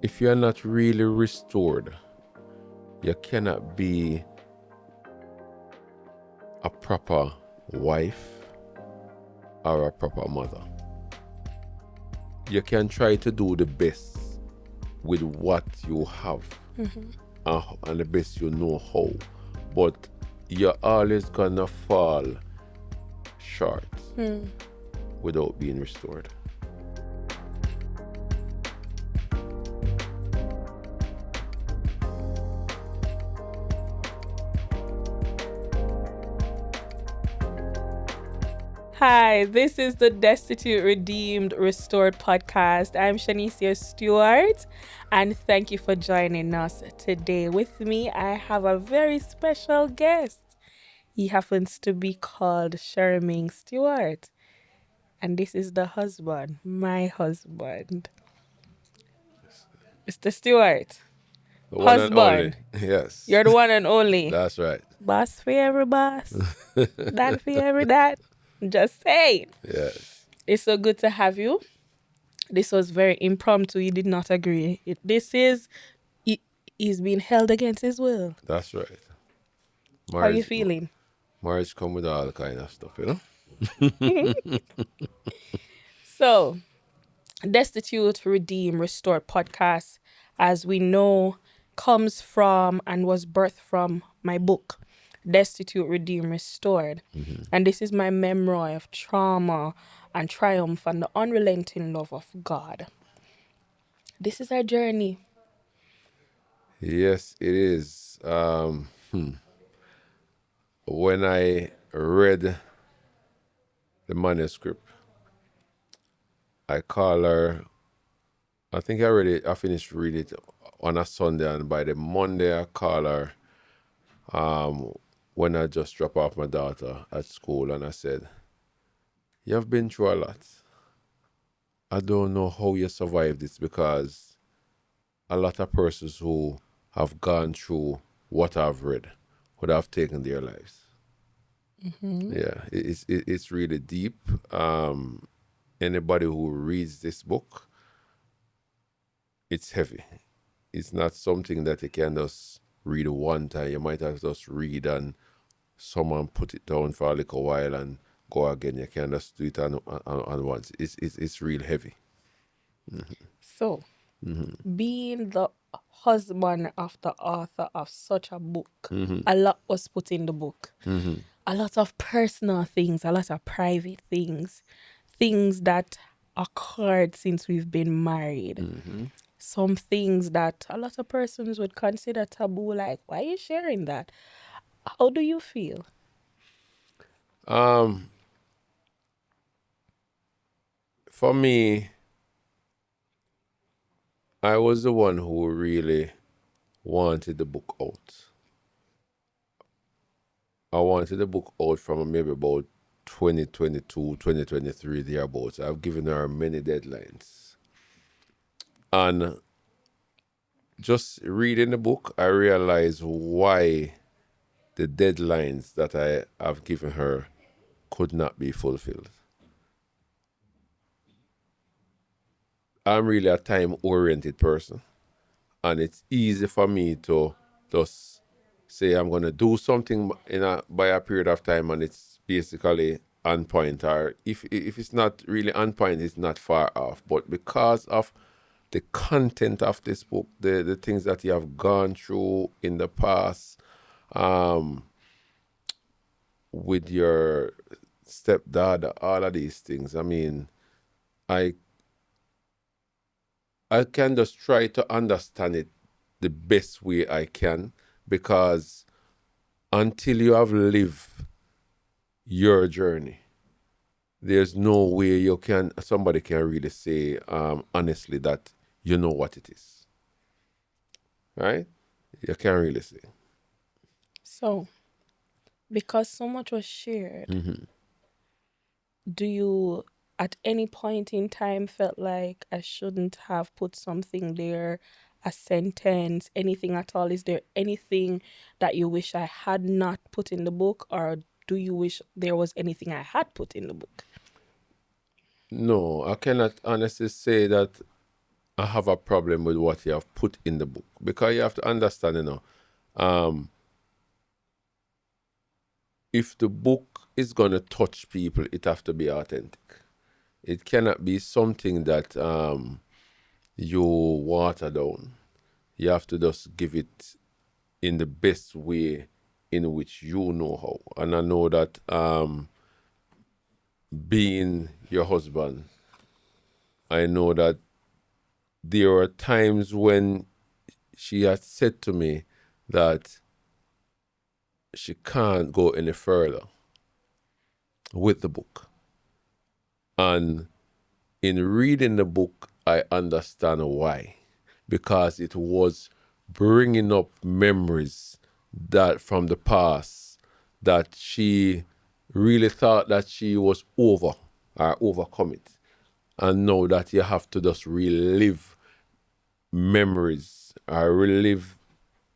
if you're not really restored, you cannot be a proper wife or a proper mother. You can try to do the best with what you have and the best you know how, but you're always gonna fall short without being restored. Hi, this is the Destitute Redeemed Restored Podcast. I'm Shanicia Stewart, and thank you for joining us today. With me, I have a very special guest. He happens to be called Sherming Stewart, and this is the husband, my husband, Mr. Stewart. The one and only. Husband, Yes. you're the one and only. That's right. Boss for every boss, dad for every dad. Just saying. Yes. It's so good to have you. This was very impromptu. You did not agree. He's being held against his will. That's right. How are you feeling? Marriage come with all kind of stuff, you know? So, Destitute, Redeem, Restore podcast, as we know, comes from and was birthed from my book, Destitute, Redeem, Restored. And this is my memoir of trauma and triumph and the unrelenting love of God. This is our journey. Yes, it is. When I read the manuscript, I call her. I think I finished reading it on a Sunday, and by the Monday I call her. When I just drop off my daughter at school, and I said, "You've been through a lot. I don't know how you survived this, because a lot of persons who have gone through what I've read would have taken their lives." Yeah, it's really deep. Anybody who reads this book, it's heavy. It's not something that you can just read one time. You might have just read and someone put it down for a little while and go again. You can just do it on once. It's real heavy. So, being the husband of the author of such a book, a lot was put in the book. A lot of personal things, a lot of private things, things that occurred since we've been married. Some things that a lot of persons would consider taboo, like, why are you sharing that? How do you feel? For me, I was the one who really wanted the book out. I wanted the book out from maybe about 2022, 2023, thereabouts. I've given her many deadlines. And just reading the book, I realized why the deadlines that I have given her could not be fulfilled. I'm really a time-oriented person, and it's easy for me to just say I'm going to do something by a period of time, and it's basically on point, or if it's not really on point, it's not far off. But because of the content of this book, the things that you have gone through in the past, with your stepdad, all of these things, I mean, I can just try to understand it the best way I can, because until you have lived your journey, there's no way somebody can really say honestly that you know what it is. Right? You can't really say. So, because so much was shared, do you at any point in time felt like I shouldn't have put something there, a sentence, anything at all? Is there anything that you wish I had not put in the book, or do you wish there was anything I had put in the book? No, I cannot honestly say that I have a problem with what you have put in the book, because you have to understand, if the book is going to touch people, it have to be authentic. It cannot be something that you water down. You have to just give it in the best way in which you know how. And I know that being your husband, I know that there are times when she has said to me that she can't go any further with the book. And in reading the book, I understand why. Because it was bringing up memories that from the past that she really thought that she was over or overcome it. And now that you have to just relive memories or relive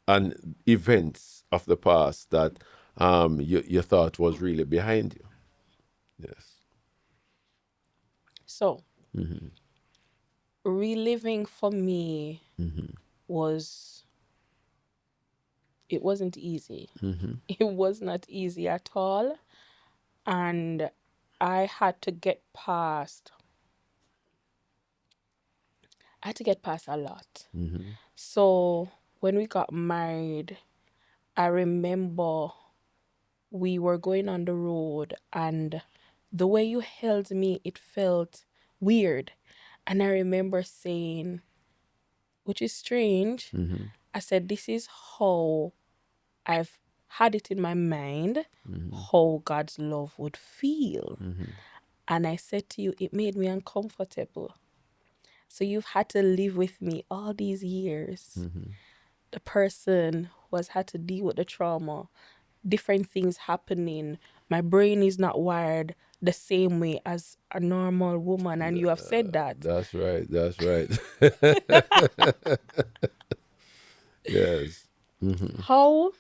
and events of the past that you thought was really behind you. Yes. So, reliving for me was, it wasn't easy. It was not easy at all. And I had to get past, a lot. So when we got married, I remember we were going on the road, and the way you held me, it felt weird. And I remember saying, which is strange, I said, this is how I've had it in my mind, how God's love would feel. And I said to you, it made me uncomfortable. So you've had to live with me all these years. The person who has had to deal with the trauma, different things happening. My brain is not wired the same way as a normal woman. And you have said that. That's right. That's right. Yes. How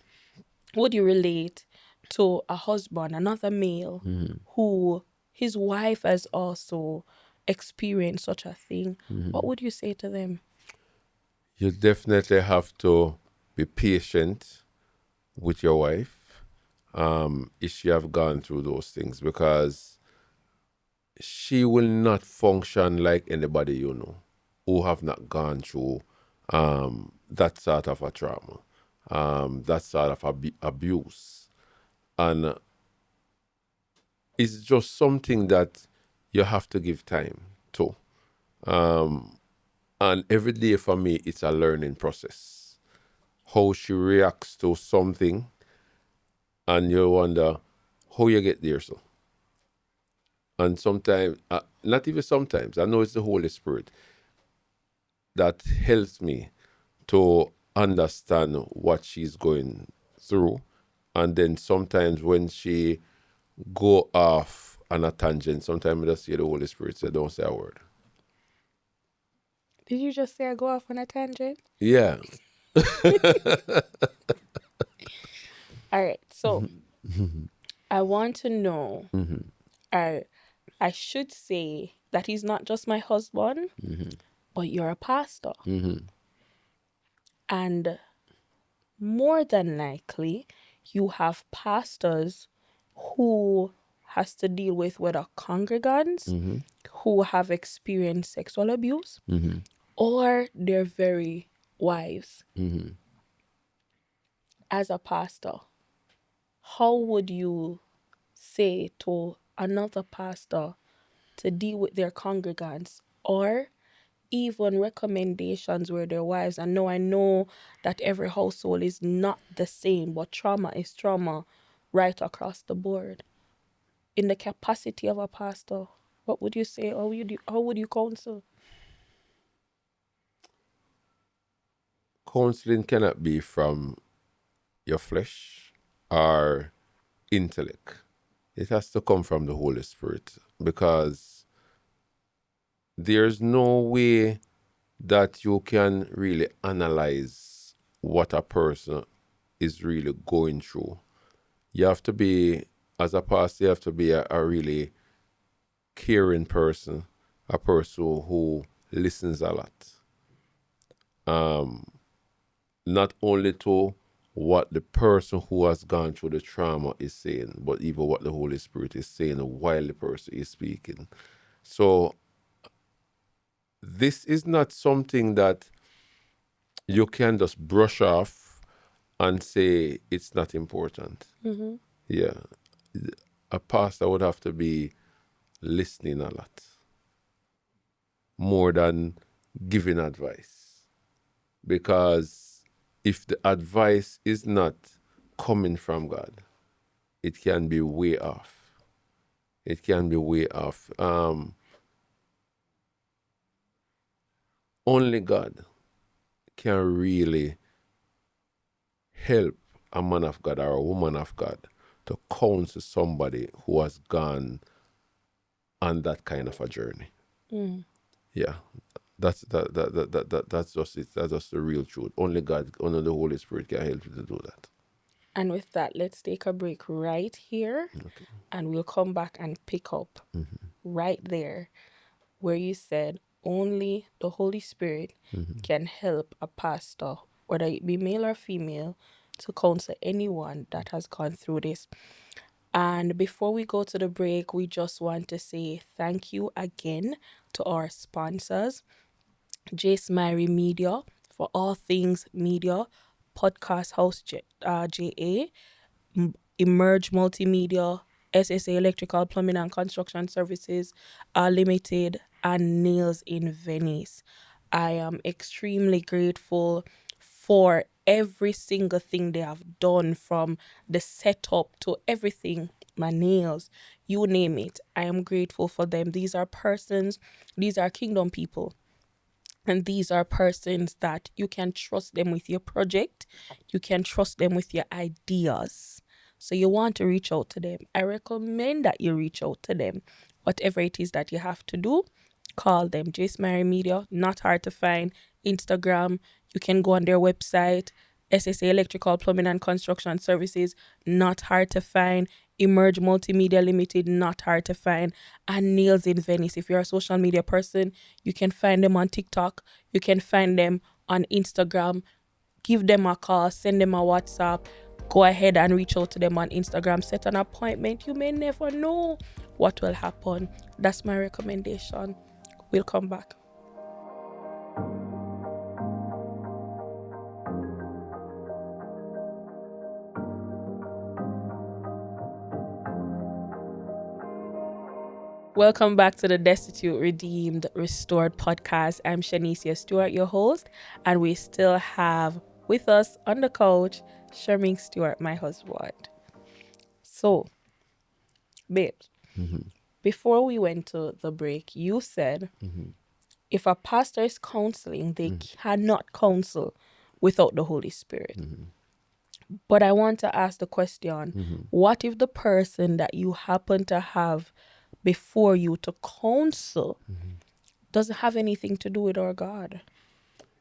would you relate to a husband, another male, who his wife has also experienced such a thing? What would you say to them? You definitely have to be patient with your wife if she have gone through those things, because she will not function like anybody you know who have not gone through that sort of a trauma, that sort of abuse. And it's just something that you have to give time to. And every day for me, it's a learning process. How she reacts to something, and you wonder how you get there. So, and sometimes, not even sometimes, I know it's the Holy Spirit that helps me to understand what she's going through. And then sometimes when she go off on a tangent, sometimes I just hear the Holy Spirit say, don't say a word. Did you just say I go off on a tangent? Yeah. All right. So I want to know, I, I should say that he's not just my husband, but you're a pastor. And more than likely, you have pastors who has to deal with whether congregants who have experienced sexual abuse or their very wives. As a pastor, how would you say to another pastor to deal with their congregants, or even recommendations where their wives, and no, I know that every household is not the same, but trauma is trauma right across the board. In the capacity of a pastor, what would you say? How would you counsel? Counseling cannot be from your flesh or intellect. It has to come from the Holy Spirit, because there's no way that you can really analyze what a person is really going through. You have to be, as a pastor, you have to be a really caring person, a person who listens a lot. um, not only to what the person who has gone through the trauma is saying, but even what the Holy Spirit is saying while the person is speaking. So this is not something that you can just brush off and say it's not important. Mm-hmm. Yeah. A pastor would have to be listening a lot more than giving advice. Because if the advice is not coming from God, it can be way off. It can be way off. Only God can really help a man of God or a woman of God to counsel somebody who has gone on that kind of a journey. Mm. Yeah. That's just it. That's just the real truth. Only God, only the Holy Spirit can help you to do that. And with that, let's take a break right here, Okay. and we'll come back and pick up right there where you said only the Holy Spirit can help a pastor, whether it be male or female, to counsel anyone that has gone through this. And before we go to the break, we just want to say thank you again to our sponsors, J. Smiley Media for all things media, Podcast House JA, Emerge Multimedia, SSA Electrical Plumbing and Construction Services Limited, and Nails in Venice. I am extremely grateful for every single thing they have done, from the setup to everything, my nails, you name it. I am grateful for them. These are persons, these are kingdom people, and these are persons that you can trust them with your project. You can trust them with your ideas. So you want to reach out to them. I recommend that you reach out to them. Whatever it is that you have to do, call them. Jace Mary Media, not hard to find. Instagram, you can go on their website. SSA Electrical Plumbing and Construction Services, not hard to find. Emerge Multimedia Limited, not hard to find. And Nails in Venice. If you're a social media person, you can find them on TikTok. You can find them on Instagram. Give them a call, send them a WhatsApp. Go ahead and reach out to them on Instagram. Set an appointment. You may never know what will happen. That's my recommendation. We'll come back. Welcome back to the Destitute Redeemed Restored Podcast. I'm Shanicia Stewart, your host, and we still have with us on the couch Sherming Stewart, my husband. So, babes, before we went to the break, you said if a pastor is counseling, they cannot counsel without the Holy Spirit. But I want to ask the question, what if the person that you happen to have before you to counsel doesn't have anything to do with our God?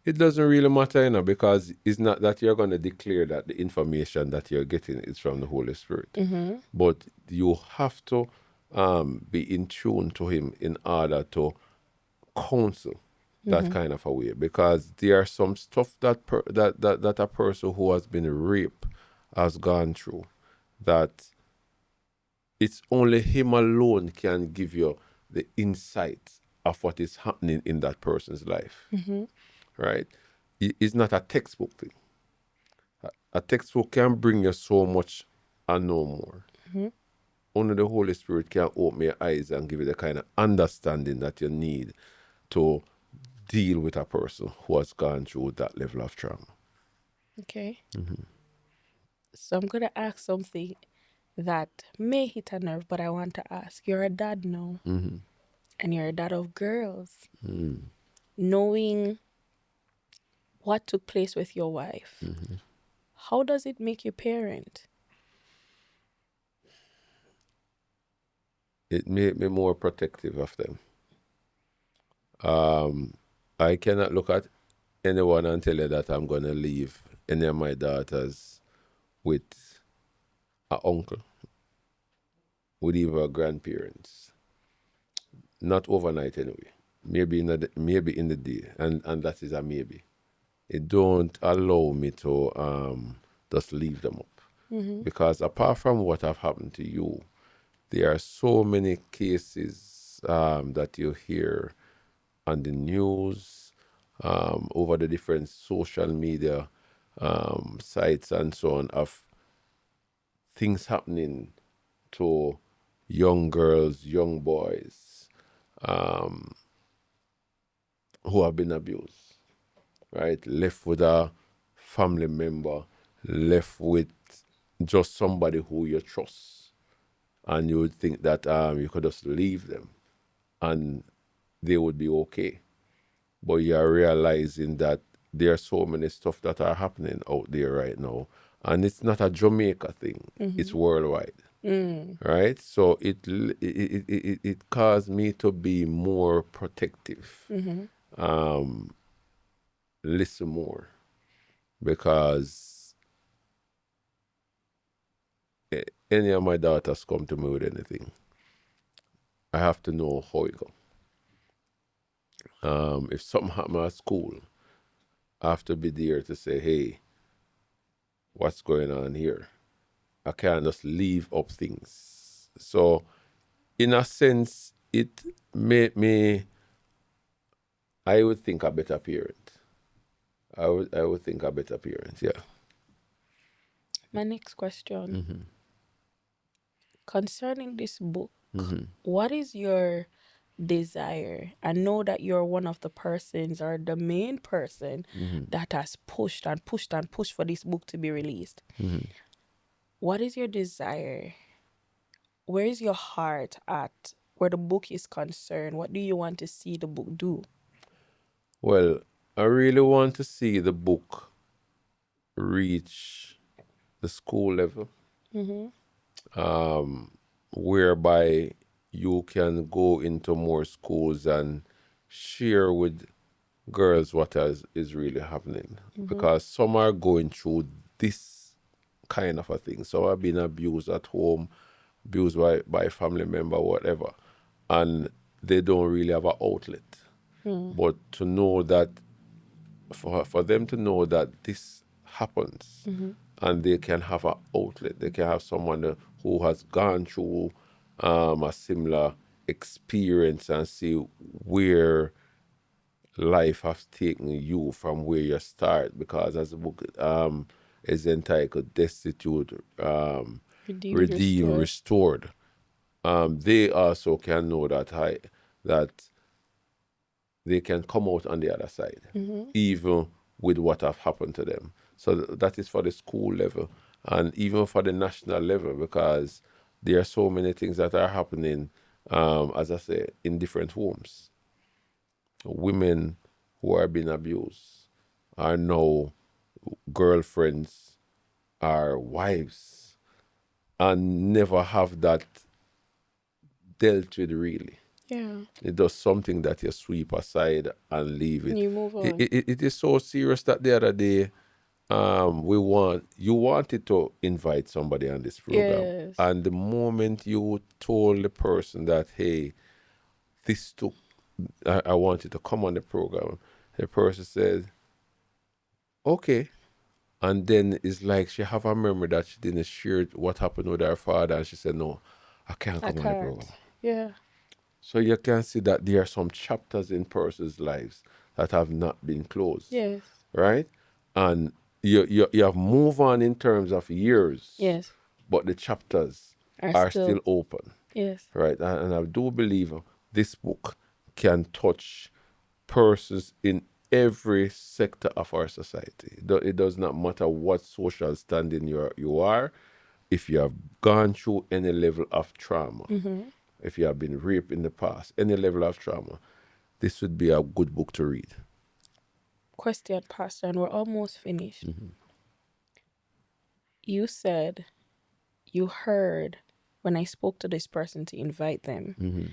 It doesn't really matter, because it's not that you're going to declare that the information that you're getting is from the Holy Spirit. But you have to be in tune to Him in order to counsel that kind of a way. Because there are some stuff that a person who has been raped has gone through, that it's only Him alone can give you the insight of what is happening in that person's life. Right? It's not a textbook thing. A textbook can bring you so much and no more. Only the Holy Spirit can open your eyes and give you the kind of understanding that you need to deal with a person who has gone through that level of trauma. Okay. So I'm going to ask something that may hit a nerve, but I want to ask. You're a dad now, and you're a dad of girls. Knowing what took place with your wife, how does it make you parent? It made me more protective of them. I cannot look at anyone and tell you that I'm going to leave any of my daughters with an uncle, with even a grandparents. Not overnight anyway. Maybe in the day, and that is a maybe. it don't allow me to just leave them up. Because apart from what have happened to you, there are so many cases that you hear on the news, over the different social media sites and so on, of things happening to young girls, young boys who have been abused, right? Left with a family member, left with just somebody who you trust. And you would think that you could just leave them and they would be okay. But you're realizing that there's so many stuff that are happening out there right now. And it's not a Jamaica thing, it's worldwide. Right? So it caused me to be more protective, listen more, because any of my daughters come to me with anything, I have to know how it go. If something happen at school, I have to be there to say, hey, what's going on here? I can't just leave up things. So, in a sense, it made me, I would think, a better parent. I would think a better parent, yeah. My next question concerning this book, what is your desire? I know that you're one of the persons or the main person that has pushed and pushed and pushed for this book to be released. What is your desire? Where is your heart at where the book is concerned? What do you want to see the book do? Well, I really want to see the book reach the school level, whereby you can go into more schools and share with girls what is really happening. Because some are going through this kind of a thing. Some are being abused at home, abused by family member, whatever. And they don't really have an outlet. But to know that, for them to know that this happens, and they can have an outlet, they can have someone who has gone through a similar experience and see where life has taken you from where you start. Because as the book is entitled Destitute Redeemed Redeemed Restored. Restored, they also can know that they can come out on the other side, even with what have happened to them. So that is for the school level and even for the national level, because there are so many things that are happening, as I say, in different homes. Women who are being abused are now girlfriends, are wives, and never have that dealt with really. Yeah. It does something that you sweep aside and leave it. You move It, on. it is so serious that the other day, you wanted to invite somebody on this program, Yes. and the moment you told the person that, hey, this took, I want you to come on the program, the person said, okay. And then it's like she have a memory that she didn't share what happened with her father, and she said, no, I can't I come on the program. can't. Yeah. So you can see that there are some chapters in persons' lives that have not been closed, Yes. right? And you have moved on in terms of years, Yes. but the chapters Are are still still. open, Yes. right? And I do believe this book can touch persons in every sector of our society. It does not matter what social standing you are, if you have gone through any level of trauma, if you have been raped in the past, any level of trauma, this would be a good book to read. Question, Pastor, and we're almost finished. You said you heard when I spoke to this person to invite them.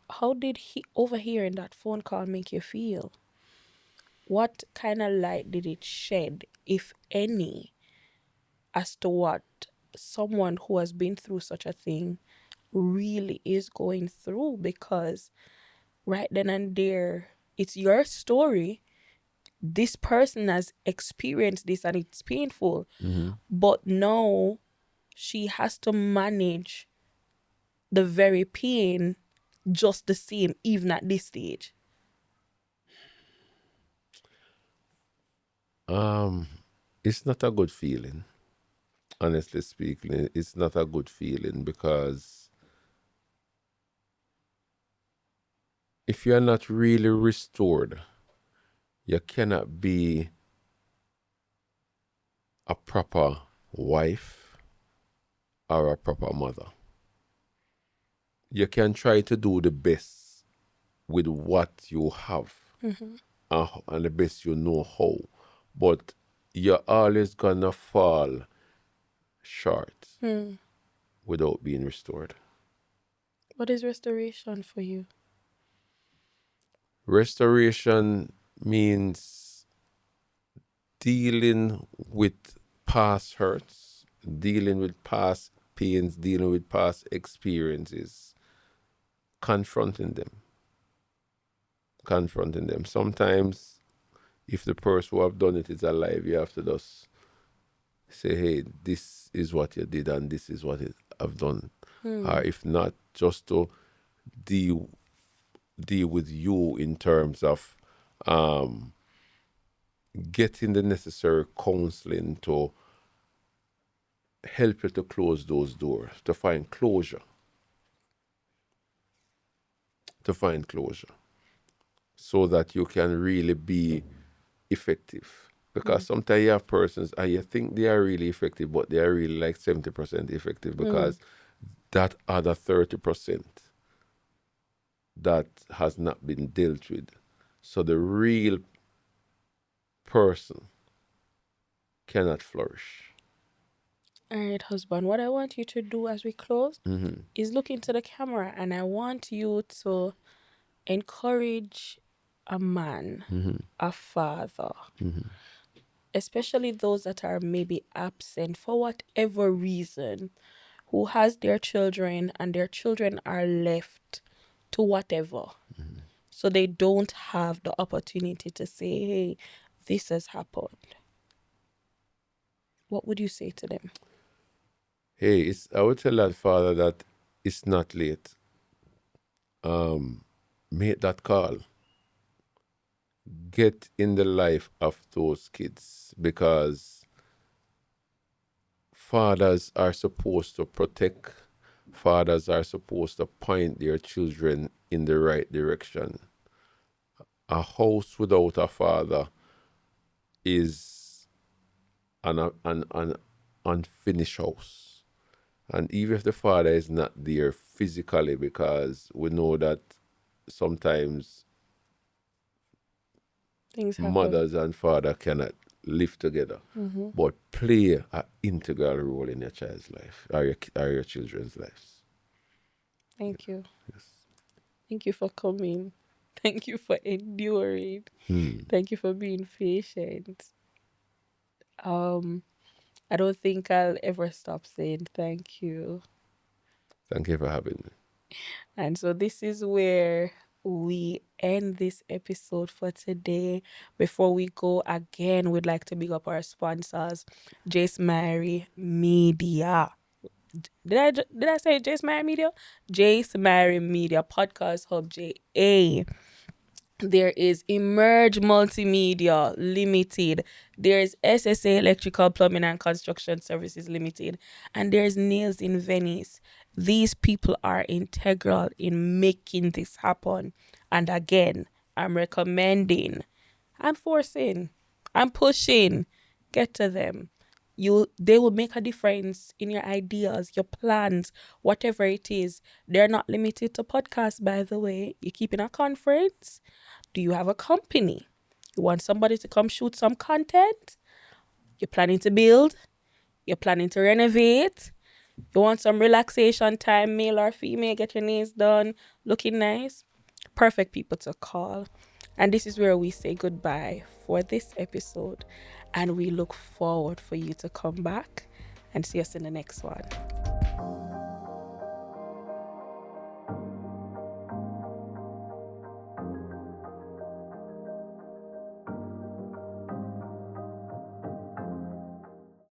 How did he overhearing that phone call make you feel? What kind of light did it shed, if any, as to what someone who has been through such a thing really is going through? Because right then and there, it's your story, this person has experienced this and it's painful, Mm-hmm. but now she has to manage the very pain just the same, even at this stage. Um, it's not a good feeling. Honestly speaking, it's not a good feeling because if you're not really restored, you cannot be a proper wife or a proper mother. You can try to do the best with what you have and the best you know how, but you're always gonna fall short without being restored. What is restoration for you? Restoration means dealing with past hurts, dealing with past pains, dealing with past experiences, confronting them, confronting them. Sometimes, if the person who have done it is alive, you have to just say, "Hey, this is what you did, and this is what I've done." Or if not, just to deal deal with you in terms of um, getting the necessary counseling to help you to close those doors, to find closure, so that you can really be effective. Because sometimes you have persons and you think they are really effective, but they are really like 70% effective because that other 30% that has not been dealt with. So the real person cannot flourish. All right, husband, what I want you to do as we close Mm-hmm. is look into the camera and I want you to encourage a man, Mm-hmm. a father, Mm-hmm. especially those that are maybe absent for whatever reason, who has their children and their children are left to whatever. So they don't have the opportunity to say, hey, this has happened. What would you say to them? Hey, I would tell that father that it's not late. Make that call. Get in the life of those kids because fathers are supposed to protect, fathers are supposed to point their children in the right direction. A house without a father is an unfinished house. And even if the father is not there physically, because we know that sometimes Things happen. mothers and father cannot live together, but play an integral role in your child's life or your children's lives. Thank you. Yes. Thank you for coming. Thank you for enduring. Hmm. Thank you for being patient. Um, I don't think I'll ever stop saying thank you. Thank you for having me. And so this is where we end this episode for today. Before we go again, we'd like to big up our sponsors, Jace Mary Media. Did I say Jace Mary Media? Jace Mary Media Podcast Hub JA. There is Emerge Multimedia Limited. There's SSA Electrical Plumbing and Construction Services Limited. And there's Nails in Venice. These people are integral in making this happen. And again, I'm recommending, I'm forcing, I'm pushing. Get to them. They will make a difference in your ideas, your plans, whatever it is. They're not limited to podcasts, by the way. You keep in a conference. Do you have a company? You want somebody to come shoot some content? You're planning to build? You're planning to renovate? You want some relaxation time, male or female, get your nails done, looking nice? Perfect people to call. And this is where we say goodbye for this episode. And we look forward for you to come back and see us in the next one.